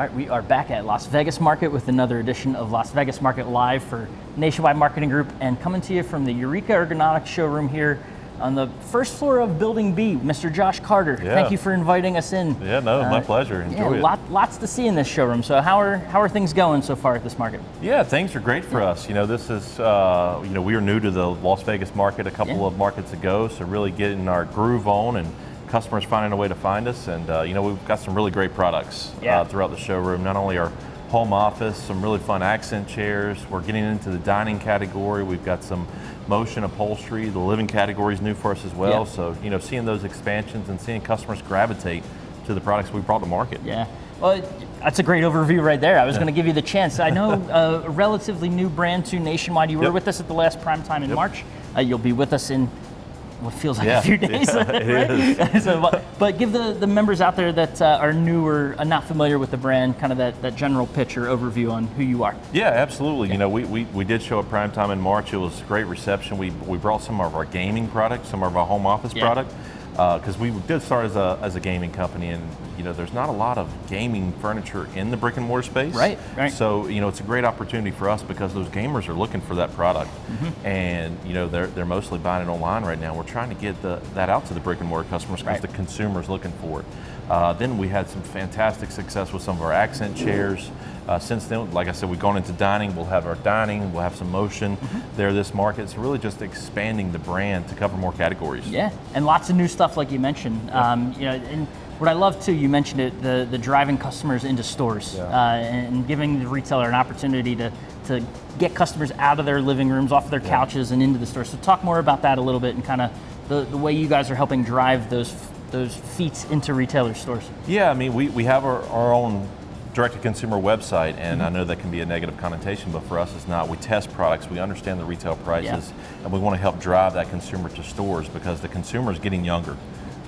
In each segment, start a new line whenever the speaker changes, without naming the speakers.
All right, we are back at Las Vegas Market with another edition of Las Vegas Market Live for Nationwide Marketing Group, and coming to you from the Eureka Ergonomic showroom here on the first floor of Building B. Mr. Josh Carter, thank you for inviting us in.
Yeah, no, my pleasure. Enjoy it.
Lots to see in this showroom. So how are things going so far at this market?
Yeah, things are great for us. You know, this is, we are new to the Las Vegas market a couple of markets ago, so really getting our groove on and customers finding a way to find us. And we've got some really great products throughout the showroom. Not only our home office, some really fun accent chairs. We're getting into the dining category. We've got some motion upholstery. The living category is new for us as well. So, seeing those expansions and seeing customers gravitate to the products we brought to market.
Yeah. Well, that's a great overview right there. I was going to give you the chance. I know a relatively new brand to Nationwide. You were with us at the last prime time in March. You'll be with us in what feels like a few days.
It is.
But give the members out there that are new or not familiar with the brand kind of that general pitch or overview on who you are.
Yeah, absolutely. You know, we did show at prime time in March. It was a great reception. We brought some of our gaming products, some of our home office product, because we did start as a gaming company, and there's not a lot of gaming furniture in the brick and mortar space.
Right.
So it's a great opportunity for us because those gamers are looking for that product, and they're mostly buying it online right now. We're trying to get that out to the brick and mortar customers because the consumer's looking for it. Then we had some fantastic success with some of our accent chairs. Since then, like I said, we've gone into dining. We'll have our dining. We'll have some motion there this market. It's really just expanding the brand to cover more categories. Yeah,
and lots of new stuff like you mentioned. And what I love too, you mentioned it, the driving customers into stores and giving the retailer an opportunity to get customers out of their living rooms, off of their couches and into the store. So talk more about that a little bit and kind of the way you guys are helping drive those feet into retailer stores.
Yeah, I mean, we have our own direct-to-consumer website, and I know that can be a negative connotation, but for us it's not. We test products, we understand the retail prices, and we want to help drive that consumer to stores because the consumer is getting younger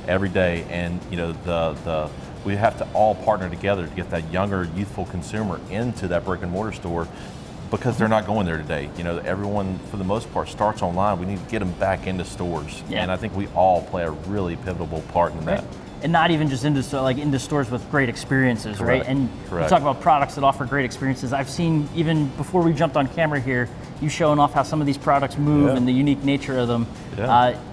every day, and we have to all partner together to get that younger, youthful consumer into that brick and mortar store because they're not going there today. Everyone, for the most part, starts online. We need to get them back into stores, and I think we all play a really pivotal part in that.
And not even just into stores with great experiences, right? And you talk about products that offer great experiences. I've seen, even before we jumped on camera here, you showing off how some of these products move and the unique nature of them.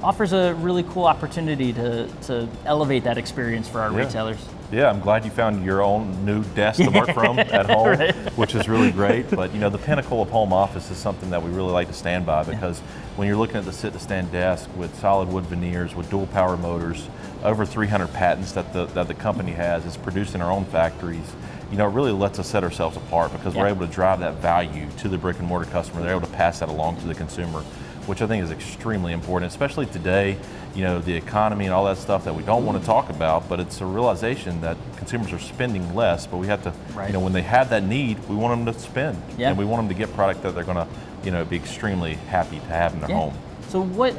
Offers a really cool opportunity to elevate that experience for our retailers.
Yeah, I'm glad you found your own new desk to work from at home, which is really great. But the pinnacle of home office is something that we really like to stand by because when you're looking at the sit-to-stand desk with solid wood veneers, with dual power motors, over 300 patents that the company has, is produced in our own factories. It really lets us set ourselves apart because we're able to drive that value to the brick and mortar customer. They're able to pass that along to the consumer, which I think is extremely important, especially today, the economy and all that stuff that we don't want to talk about, but it's a realization that consumers are spending less, but we have to, when they have that need, we want them to spend, and we want them to get product that they're going to, be extremely happy to have in their home.
So what,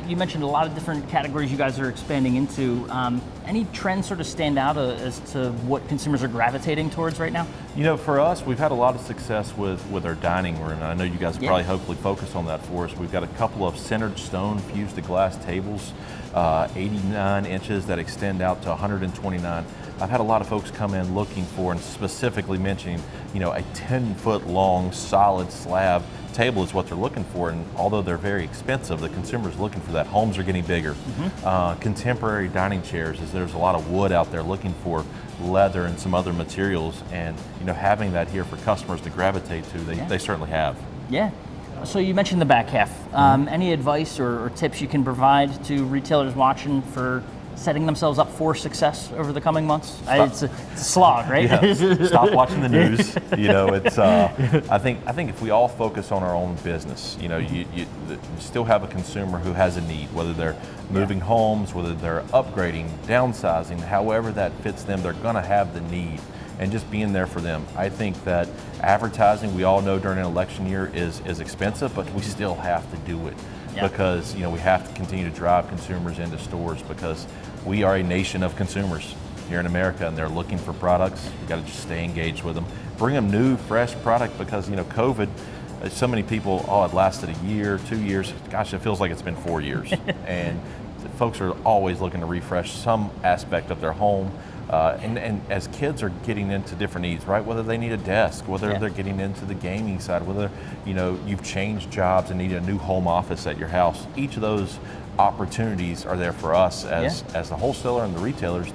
you mentioned a lot of different categories you guys are expanding into. Any trends sort of stand out as to what consumers are gravitating towards right now?
For us, we've had a lot of success with our dining room. And I know you guys probably hopefully focus on that for us. We've got a couple of centered stone fused to glass tables, 89 inches that extend out to 129. I've had a lot of folks come in looking for and specifically mentioning, a 10-foot long solid slab table is what they're looking for, and although they're very expensive, the consumer's looking for that. Homes are getting bigger. Contemporary dining chairs, as there's a lot of wood out there looking for leather and some other materials, and having that here for customers to gravitate to, they certainly have. Yeah.
So you mentioned the back half. Any advice or tips you can provide to retailers watching for setting themselves up for success over the coming months? It's a slog, right?
Stop watching the news. It's. I think if we all focus on our own business, you still have a consumer who has a need, whether they're moving homes, whether they're upgrading, downsizing, however that fits them, they're going to have the need. And just being there for them. I think that advertising, we all know during an election year is expensive, but we still have to do it. Because we have to continue to drive consumers into stores because we are a nation of consumers here in America, and they're looking for products. You got to just stay engaged with them, bring them new, fresh product because COVID. So many people, it lasted a year, 2 years. Gosh, it feels like it's been 4 years, and folks are always looking to refresh some aspect of their home And as kids are getting into different needs, right? Whether they need a desk, whether they're getting into the gaming side, whether you've changed jobs and need a new home office at your house. Each of those opportunities are there for us as the wholesaler and the retailers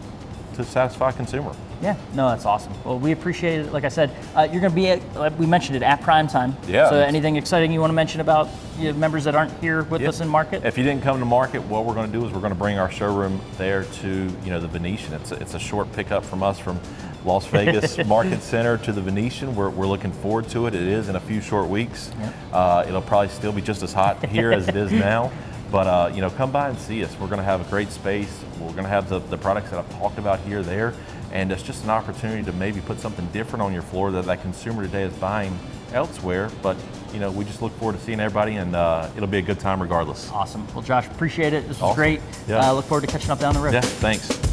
to satisfy consumer.
Yeah, no, that's awesome. Well, we appreciate it. Like I said, you're going to be at, we mentioned it, at prime time.
Yeah.
So anything exciting you want to mention about members that aren't here with us in market?
If you didn't come to market, what we're going to do is we're going to bring our showroom there to the Venetian. It's a short pickup from us from Las Vegas Market Center to the Venetian. We're looking forward to it. It is in a few short weeks. Yep. It'll probably still be just as hot here as it is now. But come by and see us. We're going to have a great space. We're going to have the products that I've talked about here, there, and it's just an opportunity to maybe put something different on your floor that consumer today is buying elsewhere. But we just look forward to seeing everybody, and it'll be a good time regardless.
Awesome. Well, Josh, appreciate it. This was great.
Yeah.
Look forward to catching up down the road.
Yeah, thanks.